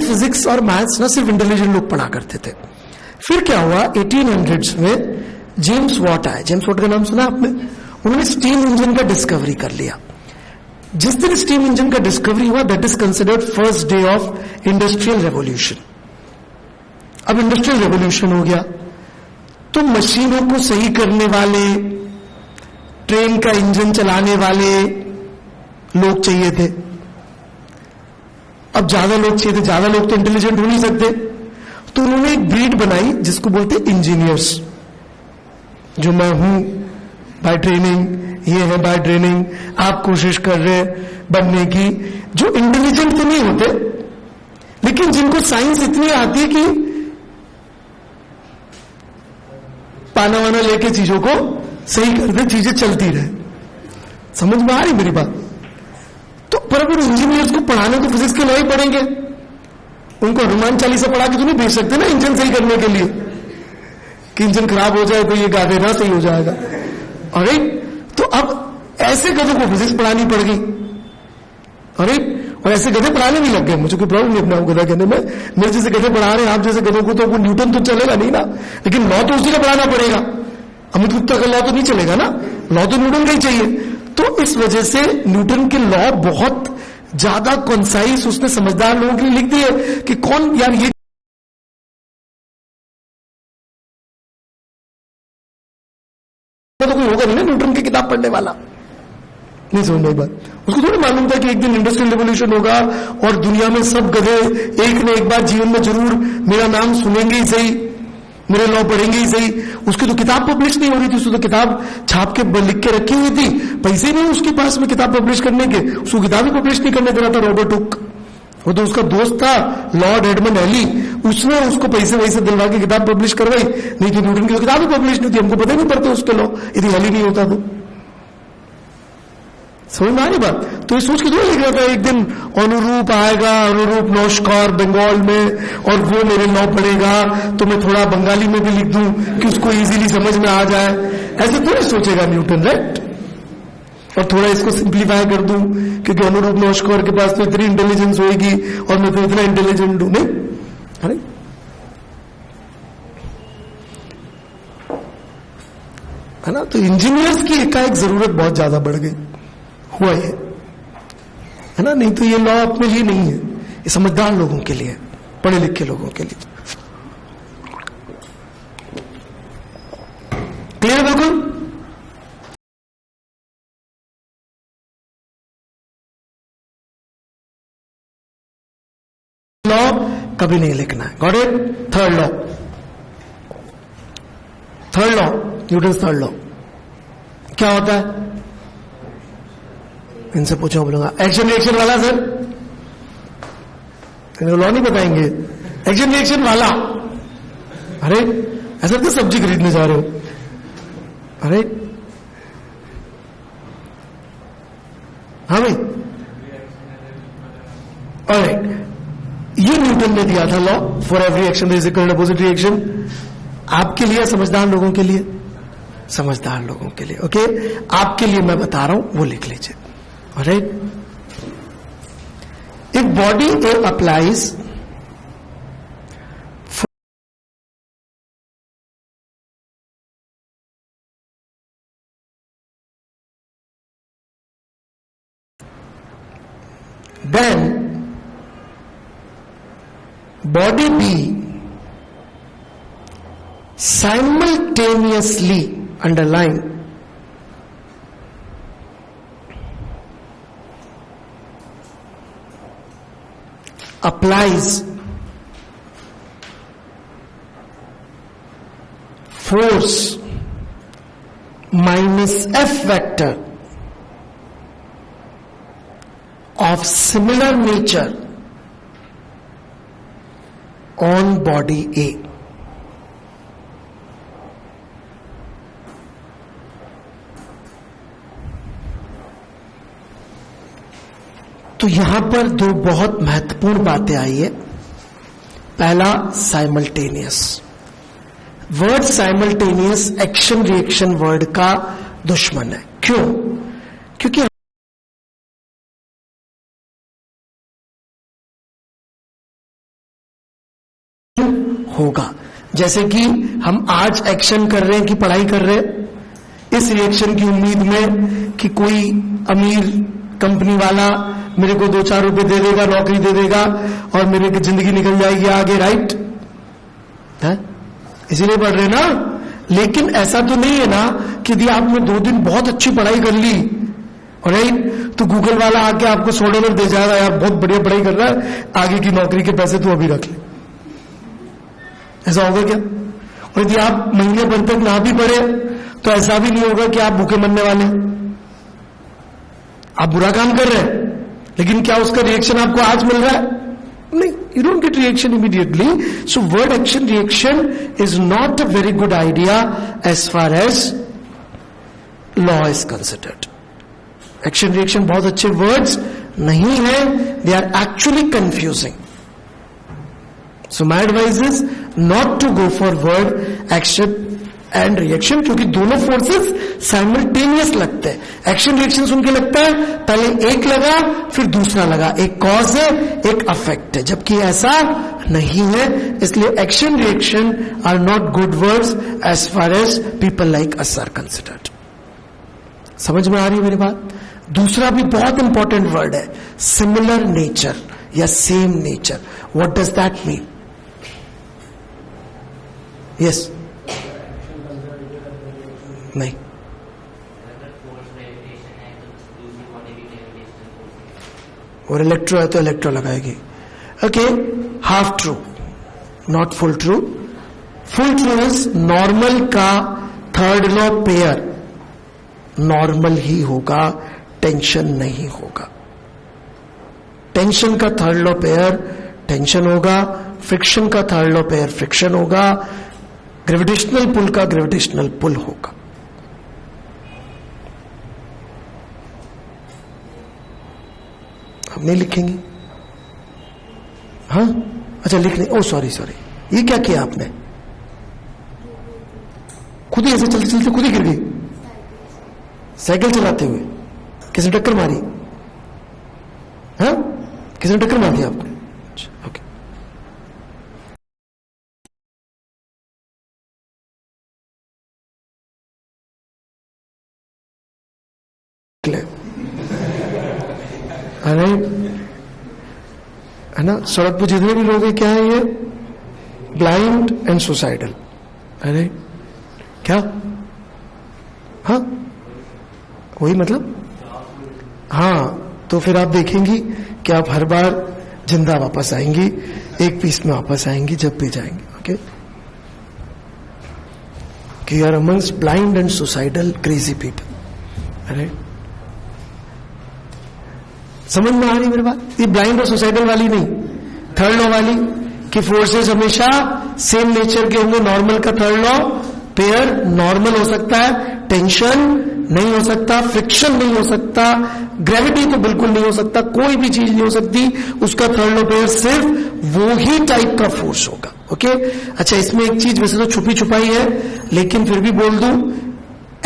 Physics और maths ना सिर्फ इंटेलिजेंट लोग पढ़ा करते थे। फिर क्या हुआ, 1800s में जेम्स वॉट आए। जेम्स वॉट का नाम सुना आपने? उन्होंने स्टीम इंजन का डिस्कवरी कर लिया। जिस दिन स्टीम इंजन का डिस्कवरी हुआ, that is considered first day of industrial revolution. अब इंडस्ट्रियल रेवोल्यूशन हो गया तो मशीनों को सही करने वाले, ट्रेन का इंजन चलाने वाले लोग चाहिए थे। अब ज्यादा लोग चाहिए थे, ज्यादा लोग तो इंटेलिजेंट हो नहीं सकते, तो उन्होंने एक ब्रीड बनाई जिसको बोलते इंजीनियर्स, जो मैं हूं बाय ट्रेनिंग, ये है बाय ट्रेनिंग, आप कोशिश कर रहे बनने की, जो इंटेलिजेंट तो नहीं होते लेकिन जिनको साइंस इतनी आती है कि पाना वाना लेके चीजों को सही कर दे, चीजें चलती रहे। समझ में आ रही मेरी बात? तो पर अगर इंजीनियर्स को पढ़ाने तो फिजिक्स के लॉ ही पढ़ेंगे, उनको हनुमान चालीसा पढ़ा के तो नहीं भेज सकते ना इंजन सही करने के लिए, कि इंजन खराब हो जाए तो ये गा देना सही हो जाएगा। अरे तो अब ऐसे गधों को फिजिक्स पढ़ानी पड़ गई। अरे और ऐसे गधे पढ़ाने भी लग गए, मुझे कोई प्रॉब्लम नहीं अपना गधा कहने में, मेरे जैसे गधे पढ़ा रहे हैं आप जैसे गधों को, तो वो न्यूटन तो चलेगा नहीं ना, लेकिन लॉ तो उसी को पढ़ाना पड़ेगा। अमित गुप्ता का लॉ तो नहीं चलेगा ना, लॉ तो न्यूटन का ही चाहिए। तो इस वजह से न्यूटन के लॉ बहुत ज्यादा कंसाइज उसने समझदार लोगों के लिए लिख दिए कि कौन यार ये तो कोई होगा नहीं ना न्यूटन की किताब पढ़ने वाला, नहीं समझ में बात। उसको थोड़ी मालूम था कि एक दिन इंडस्ट्रियल रेवोल्यूशन होगा और दुनिया में सब गधे एक न एक बार जीवन में जरूर मेरा नाम सुनेंगे ही सही, मेरे लॉ पढ़ेंगे ही सही। उसकी तो किताब पब्लिश नहीं हो रही थी, उसको तो किताब छाप के लिख के रखी हुई थी, पैसे नहीं उसके पास में किताब पब्लिश करने के, उसको किताब ही पब्लिश नहीं करने दे रहा था रॉबर्ट हुक। वो तो उसका दोस्त था लॉर्ड एडमंड हैली, उसने उसको पैसे वैसे दिलवा के किताब पब्लिश करवाई, नहीं तो न्यूटन की तो किताब ही पब्लिश नहीं थी, हमको पता नहीं पड़ते उसके लॉ, यदि हैली नहीं होता तो। समझ में आ रही बात? तो ये सोच के जो लिख रहा था एक दिन अनुरूप आएगा, अनुरूप नौशकार बंगाल में, और वो मेरे लॉ पढ़ेगा तो मैं थोड़ा बंगाली में भी लिख दूं कि उसको इजीली समझ में आ जाए, ऐसे थोड़ी सोचेगा न्यूटन, राइट? और थोड़ा इसको सिंप्लीफाई कर दूं क्योंकि अनुरूप नौशकार के पास तो इतनी इंटेलिजेंस होगी और मैं तो इतना इंटेलिजेंट हूं, नहीं? अरे है ना? तो इंजीनियर्स की एकाएक जरूरत बहुत ज्यादा बढ़ गई, हुआ ये, है ना? नहीं तो ये लॉ अपने लिए नहीं है, ये समझदार लोगों के लिए, पढ़े लिखे लोगों के लिए। क्लियर बिल्कुल? लॉ कभी नहीं लिखना है, got it? Third law, Newton third law क्या होता है? इनसे पूछो, बोलूंगा एक्शन रिएक्शन वाला सर, लॉ नहीं बताएंगे, एक्शन रिएक्शन वाला। अरे ऐसा तो सब्जी खरीदने जा रहे हो, अरे हाँ भाई, ऑलराइट, ये न्यूटन ने दिया था law, for every action there is equal opposite reaction. आपके लिए, समझदार लोगों के लिए, समझदार लोगों के लिए, ओके? आपके लिए मैं बता रहा हूं, वो लिख लीजिए। Alright? If body A applies then body B simultaneously, underline, applies force minus F vector of similar nature on body A. तो यहां पर दो बहुत महत्वपूर्ण बातें आई है। पहला, simultaneous. Word simultaneous action reaction word का दुश्मन है। क्यों? क्योंकि होगा। जैसे कि हम आज एक्शन कर रहे हैं कि पढ़ाई कर रहे हैं, इस रिएक्शन की उम्मीद में कि कोई अमीर कंपनी वाला मेरे को 2-4 रुपए दे देगा, नौकरी दे देगा और मेरे की जिंदगी निकल जाएगी आगे, राइट है, इसीलिए पढ़ रहे ना। लेकिन ऐसा तो नहीं है ना कि यदि आपने 2 दिन बहुत अच्छी पढ़ाई कर ली और राइट, तो गूगल वाला आके आपको $100 दे जाएगा, यार बहुत बढ़िया पढ़ाई कर रहा है, आगे की नौकरी के पैसे तो अभी रख ले। ऐसा होगा क्या? और यदि आप महीने भर तक ना भी पढ़े तो ऐसा भी नहीं होगा कि आप भूखे मरने वाले। आप बुरा काम कर रहे हैं, लेकिन क्या उसका रिएक्शन आपको आज मिल रहा है? नहीं, you don't get reaction immediately. So word action reaction is not a very good idea as far as law is considered. Action reaction बहुत अच्छे words नहीं है, they are actually confusing. So my advice is not to go for word action and reaction, क्योंकि दोनों forces simultaneous लगते हैं। Action reaction सुन के लगता है पहले एक लगा फिर दूसरा लगा, एक कॉज है एक अफेक्ट है, जबकि ऐसा नहीं है। इसलिए action reaction are not good words as far as people like us are considered. समझ में आ रही है मेरी बात? दूसरा भी बहुत इंपॉर्टेंट वर्ड है, सिमिलर नेचर या same nature. What does that mean? Yes, नहीं, और इलेक्ट्रो है तो इलेक्ट्रो लगाएगी। Okay, half true, not full true. Full true is normal का थर्ड लॉ पेयर नॉर्मल ही होगा, टेंशन नहीं होगा। टेंशन का थर्ड लॉ पेयर टेंशन होगा, फ्रिक्शन का थर्ड लॉ पेयर फ्रिक्शन होगा, ग्रेविटेशनल पुल का ग्रेविटेशनल पुल होगा। अब नहीं लिखेंगे? हाँ, अच्छा लिख नहीं, ओ सॉरी, ये क्या किया आपने? खुद ही ऐसे चलते चलते खुद ही गिर गई, साइकिल चलाते हुए? किसने टक्कर मारी? हाँ, किसने टक्कर मार दिया आपको? ओके, है ना? सड़क पर जितने भी लोग हैं क्या है ये? Blind and suicidal. अरे क्या? हाँ, वही मतलब। हाँ, तो फिर आप देखेंगी कि आप हर बार जिंदा वापस आएंगी, एक पीस में वापस आएंगी जब भी जाएंगे। ओके, कि are amongst blind and suicidal crazy people. अरे समझ में आ रही मेरी बात? ये ब्लाइंड और सुसाइडल वाली नहीं, थर्ड लॉ वाली, कि फोर्सेस हमेशा सेम नेचर के होंगे। नॉर्मल का थर्ड लॉ पेयर नॉर्मल हो सकता है, टेंशन नहीं हो सकता, फ्रिक्शन नहीं हो सकता, ग्रेविटी तो बिल्कुल नहीं हो सकता, कोई भी चीज नहीं हो सकती, उसका थर्ड लॉ पेयर सिर्फ वो ही टाइप का फोर्स होगा। ओके, अच्छा, इसमें एक चीज वैसे तो छुपी छुपाई है, लेकिन फिर भी बोल दूं,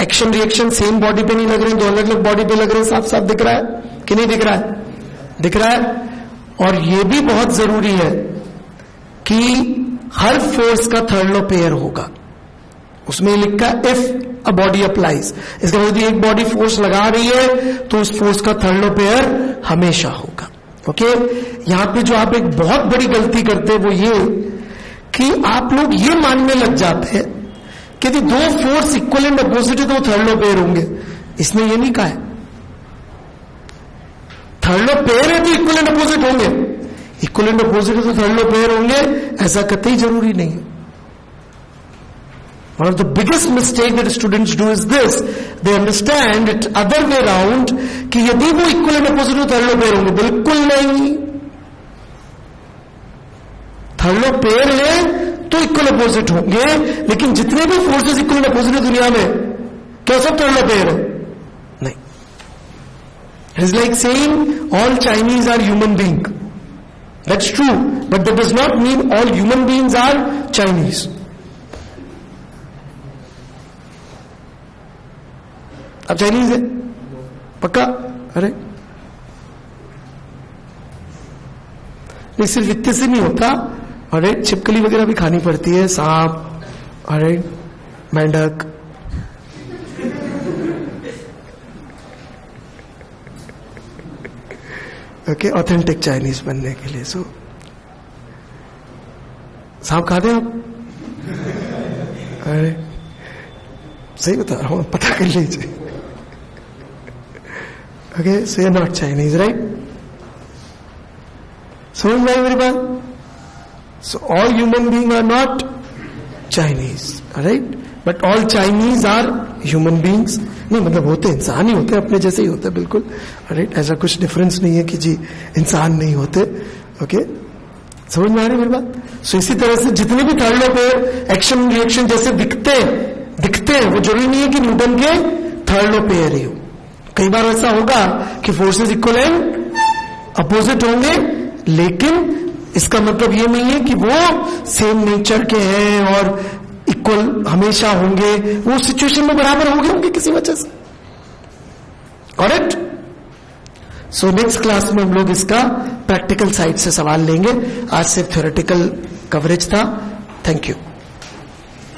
एक्शन रिएक्शन सेम बॉडी पे नहीं लग रहे, दो अलग अलग बॉडी पे लग रहे हैं। साफ साफ दिख रहा है कि नहीं दिख रहा है? दिख रहा है। और यह भी बहुत जरूरी है कि हर फोर्स का थर्ड लॉ पेयर होगा। उसमें लिखा है इफ अ बॉडी अप्लाइज, इसका मतलब एक बॉडी फोर्स लगा रही है तो उस फोर्स का थर्ड लॉ पेयर हमेशा होगा। ओके, यहां पे जो आप एक बहुत बड़ी गलती करते हैं वो ये कि आप लोग ये मानने लग जाते हैं कि यदि दो फोर्स इक्वल एंड अपोजिट है तो थर्ड लॉ पेयर होंगे। इसने ये नहीं कहा है थर्ड लॉ पेयर है तो इक्वल एंड अपोजिट होंगे, इक्वल एंड अपोजिट है तो थर्ड लॉ पेयर होंगे, ऐसा कतई जरूरी नहीं है। One of the biggest mistake that students do is this, they understand it other way around कि यदि वो इक्वल एंड अपोजिट हो थर्ड लॉ पेयर होंगे। बिल्कुल नहीं, थर्ड लॉ पेयर है तो इक्वल अपोजिट होंगे, लेकिन जितने भी फोर्सेस इक्वल एंड अपोजिट है दुनिया में, क्या सब थर्ड लॉ पेयर है? नहीं। It's like saying all Chinese are human being. That's true, but that does not mean all human beings are Chinese. अब चाइनीज है पक्का? अरे नहीं, सिर्फ इतने से नहीं होता, ऑलराइट, छिपकली वगैरह भी खानी पड़ती है, सांप, ऑलराइट, मेंढक, ओके, ऑथेंटिक चाइनीज बनने के लिए। सो सांप खाते हैं आप? अरे सही बता रहा हूं, पता कर लीजिए। Okay, so you are not Chinese, right? समझ में आई मेरी बात? So all human being are not Chinese, right? But all Chinese are human beings. नहीं मतलब होते इंसान ही होते, अपने जैसे ही होते, बिल्कुल, राइट? ऐसा कुछ डिफरेंस नहीं है कि जी इंसान नहीं होते। ओके, समझ में आ रही मेरी बात? सो इसी तरह से जितने भी थर्ड लॉ पे एक्शन रिएक्शन जैसे दिखते हैं, वो जरूरी नहीं है कि न्यूटन के थर्ड लॉ पेयर ही हो। कई बार ऐसा होगा कि फोर्सेस इक्वल एंड अपोजिट होंगे, लेकिन इसका मतलब ये नहीं है कि वो सेम नेचर के हैं और इक्वल हमेशा होंगे। वो सिचुएशन में बराबर होंगे किसी वजह से, करेक्ट? सो नेक्स्ट क्लास में हम लोग इसका प्रैक्टिकल साइड से सवाल लेंगे। आज सिर्फ थ्योरेटिकल कवरेज था। Thank you.